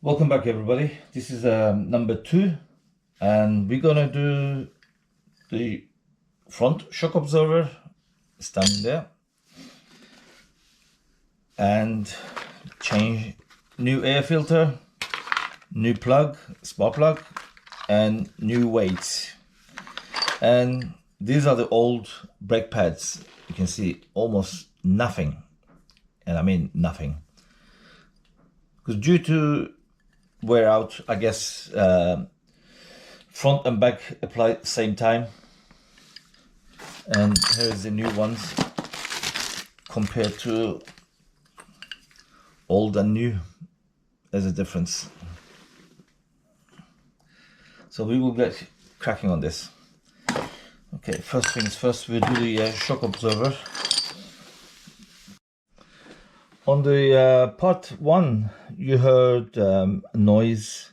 Welcome back, everybody. This is number 2, and we're gonna do the front shock absorber standing there and change new air filter, new plug, spark plug, and new weights. And these are the old brake pads. You can see almost nothing, and I mean nothing, because due to wear out, I guess. Front and back applied at the same time, and here's the new ones compared to old and new. There's a difference, so we will get cracking on this. Okay, first things first, we'll do the shock absorber. On the part 1, you heard a noise,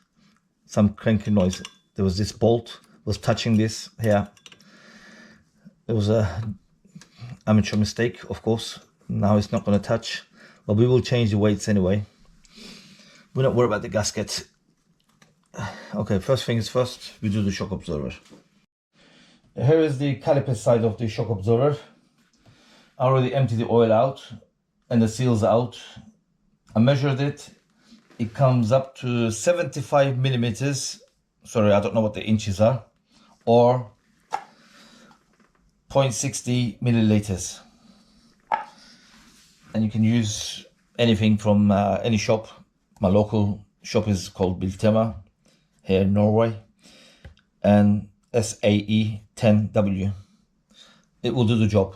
some cranky noise. There was this bolt was touching this here. It was a amateur mistake, of course. Now it's not going to touch, but we will change the weights anyway. We're not worried about the gasket. Okay, first things first, we do the shock absorber. Here is the caliper side of the shock absorber. I already emptied the oil out and the seals out. I measured it. It comes up to 75 millimeters. Sorry, I don't know what the inches are, or 0.60 milliliters. And you can use anything from any shop. My local shop is called Biltema here in Norway, and SAE 10W. It will do the job.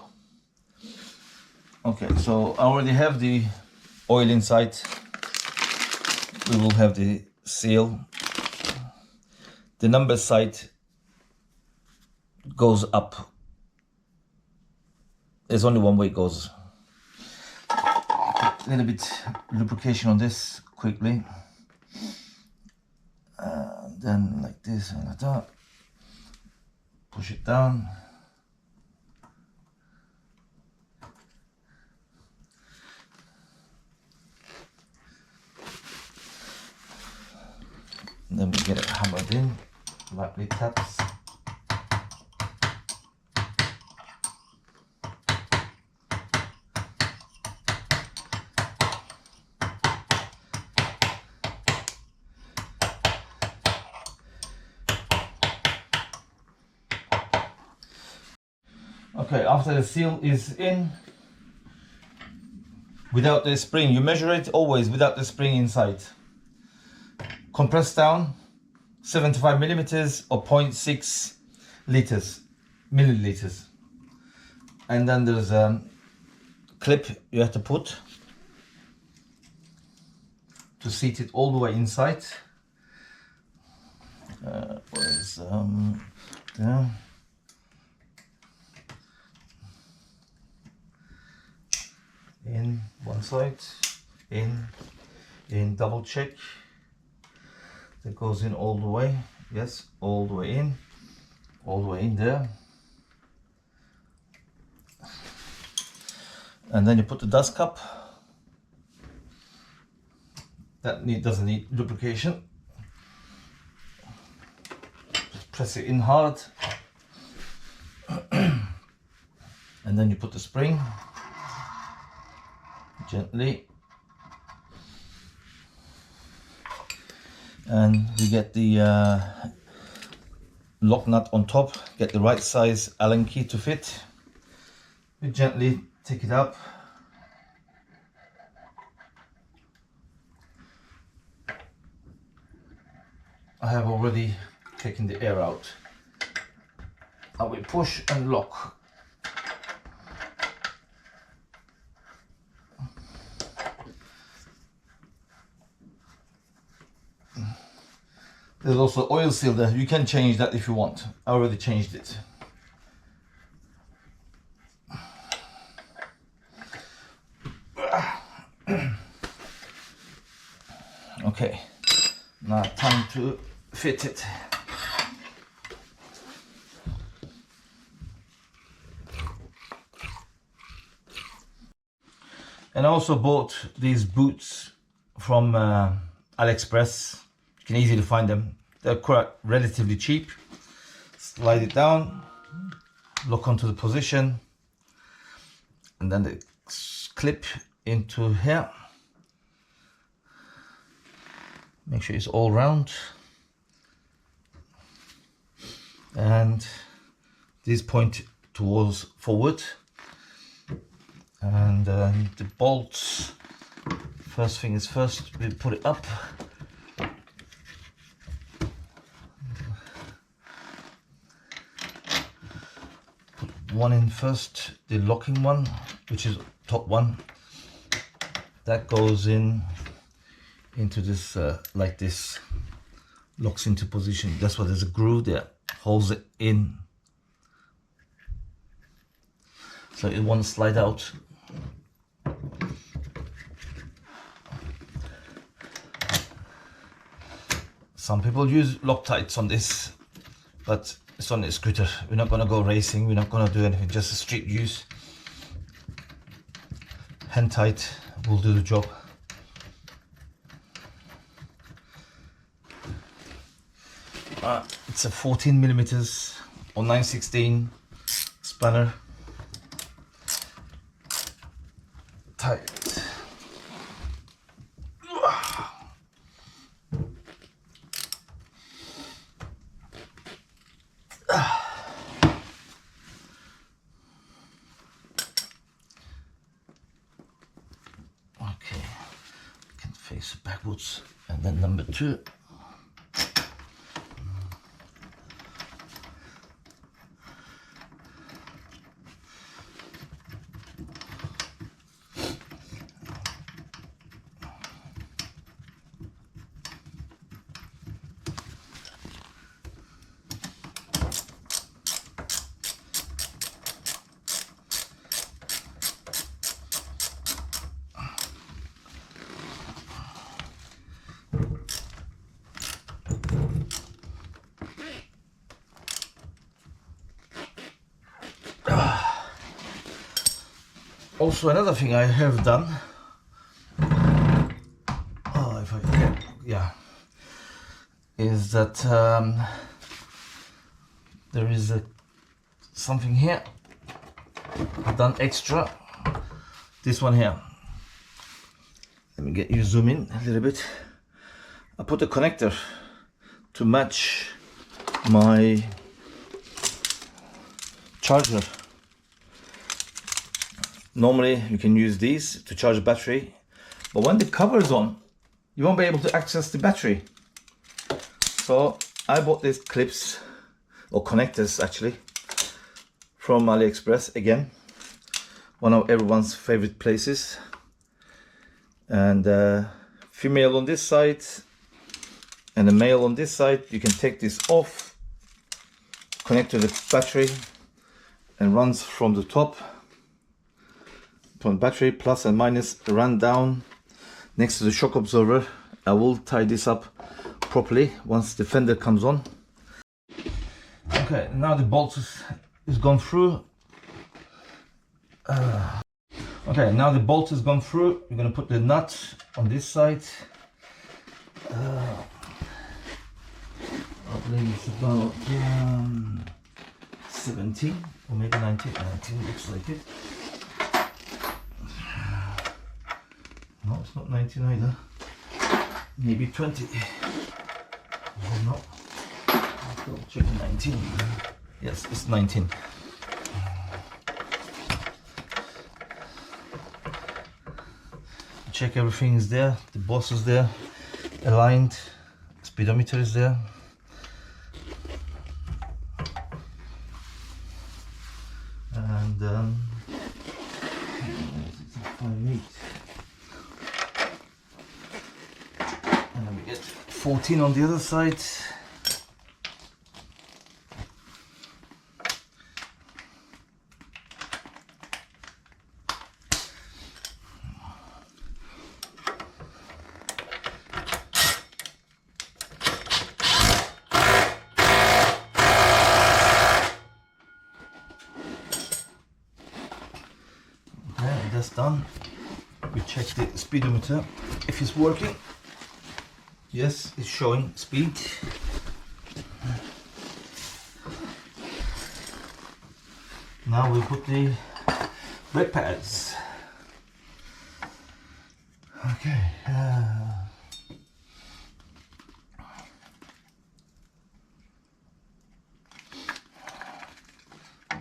Okay, so I already have the oil inside. We will have the seal. The number sight goes up. There's only one way it goes. A little bit lubrication on this quickly. Then like this and like that. Push it down. And then we get it hammered in, lightly taps. Okay, after the seal is in, without the spring, you measure it always without the spring inside. Compress down 75 millimeters or 0.6 milliliters. And then there's a clip you have to put to seat it all the way inside. Where's there? In one side, in double check. That goes in all the way. Yes, all the way in there. And then you put the dust cap. That doesn't need lubrication. Just press it in hard. And then you put the spring gently. And we get the lock nut on top, get the right size Allen key to fit. We gently take it up. I have already taken the air out. I will push and lock. There's also oil seal there. You can change that if you want. I already changed it. Okay, now time to fit it. And I also bought these boots from AliExpress. You can easily find them. They're quite relatively cheap. Slide it down, lock onto the position, and then they clip into here. Make sure it's all round. And these point towards forward. And the bolts, first thing is first, we put it up. Put one in first, the locking one, which is top one. That goes into this, like this, locks into position. That's why there's a groove there, holds it in. So it won't slide out. Some people use Loctites on this, but it's on a scooter. We're not gonna go racing, we're not gonna do anything, just a street use. Hand tight will do the job. It's a 14 millimeters or 9/16 spanner. Tight. Okay, we can face it backwards, and then number 2. Also, another thing I have done, if I can, yeah, is that there is something here I've done extra. This one here. Let me get you zoom in a little bit. I put a connector to match my charger. Normally you can use these to charge a battery, but when the cover is on, you won't be able to access the battery. So I bought these clips, or connectors actually, from AliExpress, again, one of everyone's favorite places. And female on this side and a male on this side. You can take this off, connect to the battery, and runs from the top. Battery plus and minus run down next to the shock absorber. I will tie this up properly once the fender comes on. Okay, now the bolt is gone through. Okay, now the bolt has gone through. We're going to put the nut on this side. I believe it's about 17 or maybe 19. 19 looks like it. No, it's not 19 either. Maybe 20. Oh no. I'll check 19. Yes, it's 19. Check everything is there. The boss is there, aligned. Speedometer is there. And 5.8. And then we get 14 on the other side. Okay, that's done. We check the speedometer if it's working. Yes, it's showing speed. Now we put the brake pads. Okay.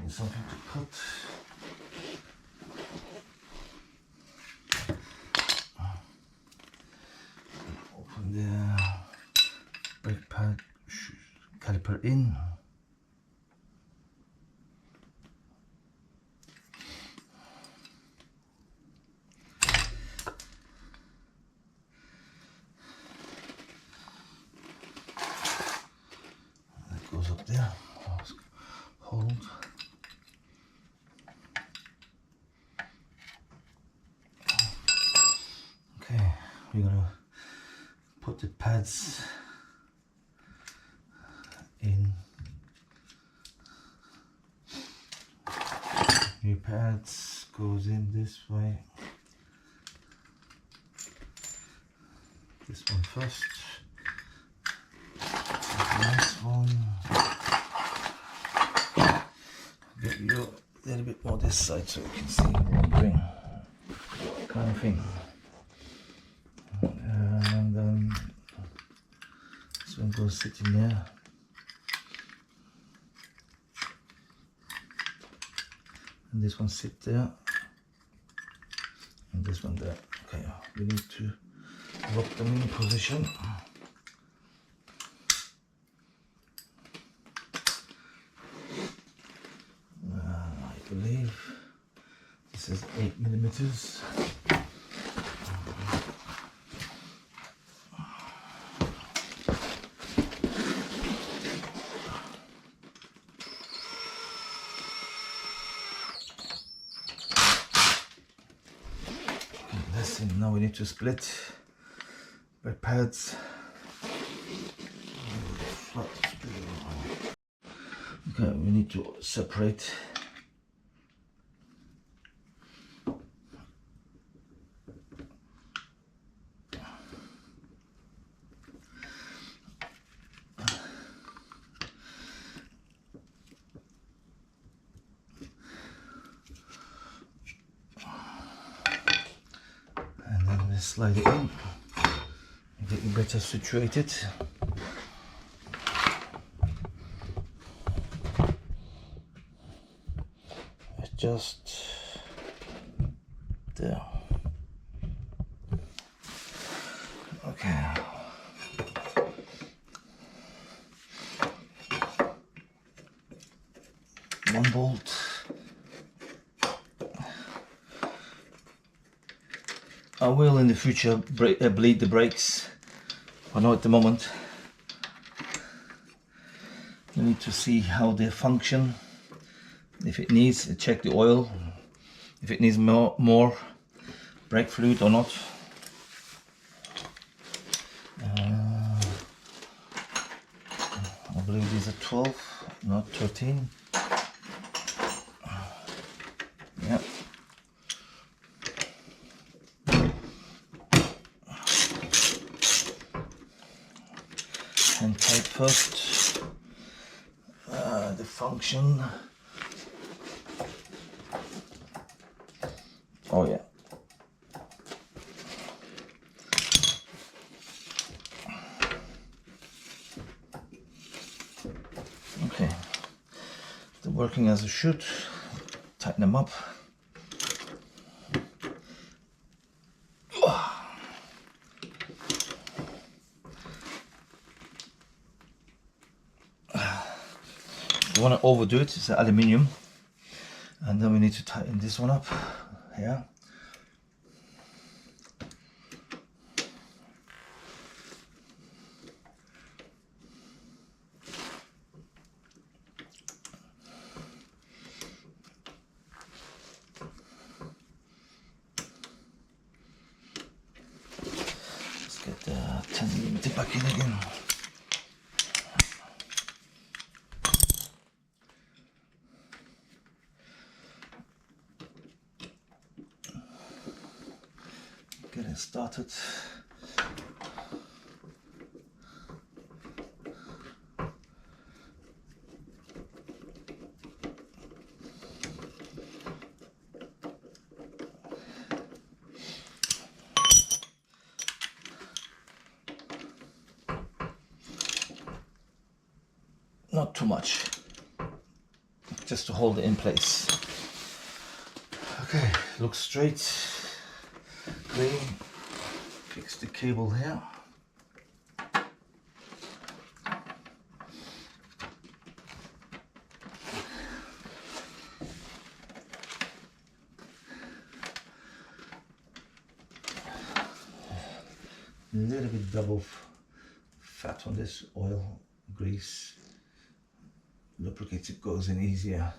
Need something to cut. Open the brake pad caliper in. That goes up there. Hold. Okay, we're gonna put the pads in. New pads goes in this way. This one first. This one. Get you a little bit more this side so you can see what I'm doing. Kind of thing. And then this one goes sitting there. And this one sit there. And this one there. Okay, we need to lock them in position. I believe this is 8mm. That's it. Now we need to split brake pads. Okay, we need to separate. And then we slide it in, get it better situated. Just there. Okay. One bolt. I will in the future bleed the brakes. I know at the moment you need to see how they function. If it needs, check the oil. If it needs more brake fluid or not. I believe these are 12, not 13. Yeah. And tight first. The function. Oh yeah. Okay. They're working as it should. Tighten them up. You want to overdo it, it's aluminium. And then we need to tighten this one up here. Let's get the 10mm back in again. Get it started. not too much, just to hold it in place. Okay, looks straight, clean. Fix the cable here. A little bit double fat on this oil, grease, lubricates it, goes in easier.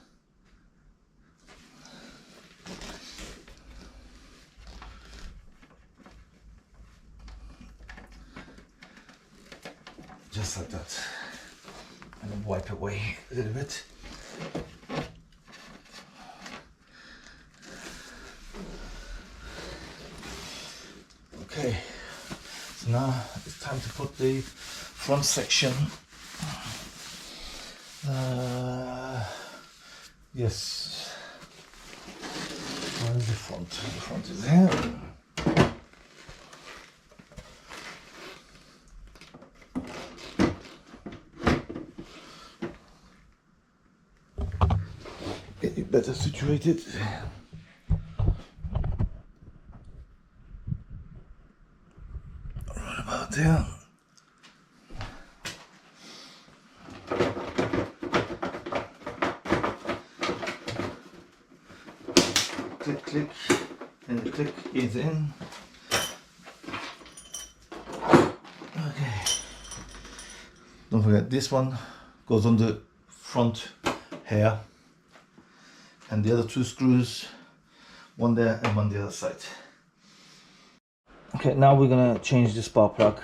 Just like that, and then wipe away a little bit. Okay, so now it's time to put the front section. Yes, where is the front? The front is here. Get it better situated. Right about there. Click, click, and the click is in. Okay. Don't forget, this one goes on the front here, and the other two screws, one there and one the other side. Okay, now we're gonna change the spark plug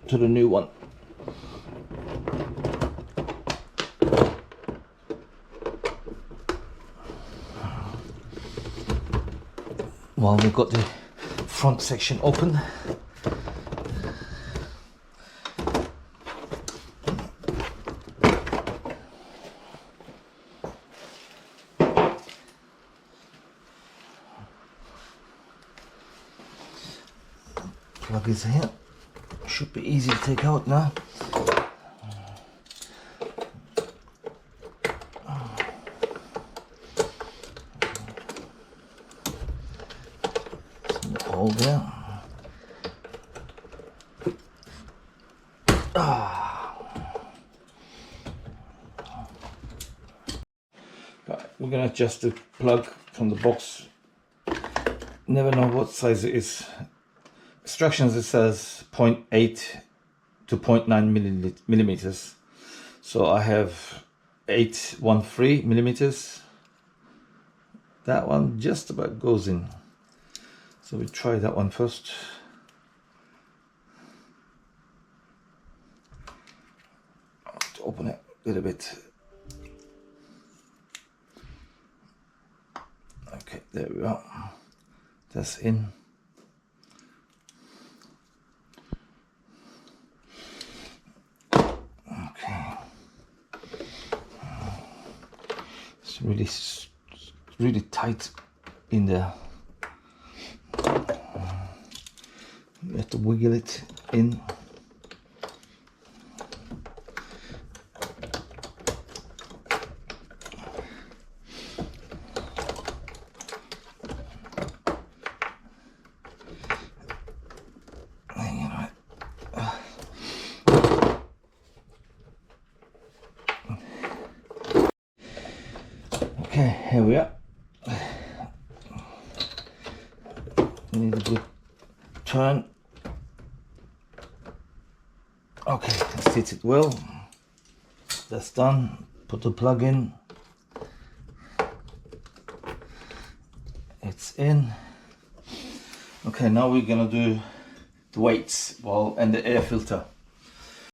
to the new one. Well, we've got the front section open. Plug is here. Should be easy to take out now. Hole there. Right, we're gonna adjust the plug from the box. Never know what size it is. Instructions, it says 0.8 to 0.9 millimeters. So I have 813 millimeters. That one just about goes in. So we try that one first. To open it a little bit. Okay, there we are. That's in. Okay. It's really tight in there. You have to wiggle it in. Okay, here we are. Need a good turn. Okay, let's fit it well. That's done. Put the plug in. It's in. Okay, now we're gonna do the weights, well, and the air filter.